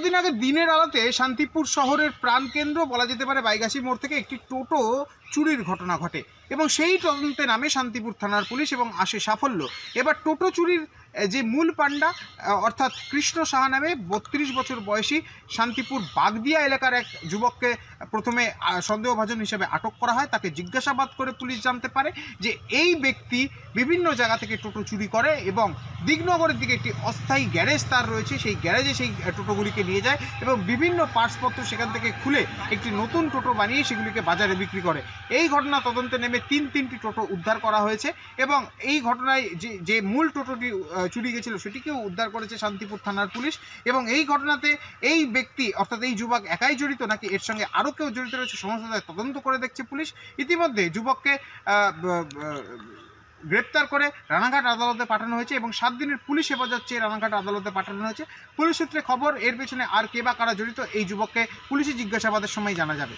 কিছুদিন আগে দিনের আলোতে শান্তিপুর শহরের প্রাণকেন্দ্র বলা যেতে পারে বাইগাছি মোড় থেকে একটি টোটো চুরির ঘটনা ঘটে এবং সেই তদন্তে নামে শান্তিপুর থানার পুলিশ এবং আসে সাফল্য। এবার টোটো চুরির যে মূল পাণ্ডা অর্থাৎ কৃষ্ণ সাহা নামে ৩২ বছর বয়সী শান্তিপুর বাগদিয়া এলাকার এক যুবককে প্রথমে সন্দেহভাজন হিসেবে আটক করা হয়। তাকে জিজ্ঞাসাবাদ করে পুলিশ জানতে পারে যে এই ব্যক্তি বিভিন্ন জায়গা থেকে টোটো চুরি করে এবং দিগনগরের দিকে একটি অস্থায়ী গ্যারেজ তার রয়েছে, সেই গ্যারেজে সেই টোটোগুলিকে নিয়ে যায় এবং বিভিন্ন পার্টসপত্র সেখান থেকে খুলে একটি নতুন টোটো বানিয়ে সেগুলিকে বাজারে বিক্রি করে। এই ঘটনা তদন্তে নেমে তিনটি টোটো উদ্ধার করা হয়েছে এবং এই ঘটনায় যে মূল টোটোটি চুরি গেছিল সেটিকেও উদ্ধার করেছে শান্তিপুর থানার পুলিশ। এবং এই ঘটনাতে এই ব্যক্তি অর্থাৎ এই যুবক একাই জড়িত নাকি এর সঙ্গে আরও কেউ জড়িত রয়েছে সমস্ত তদন্ত করে দেখছে পুলিশ। ইতিমধ্যে যুবককে গ্রেপ্তার করে রানাঘাট আদালতে পাঠানো হয়েছে এবং 7 দিনের পুলিশ হেফাজত চেয়ে রানাঘাট আদালতে পাঠানো হয়েছে। পুলিশ সূত্রে খবর এর পেছনে আর কে বা কারা জড়িত এই যুবককে পুলিশি জিজ্ঞাসাবাদের সময় জানা যাবে।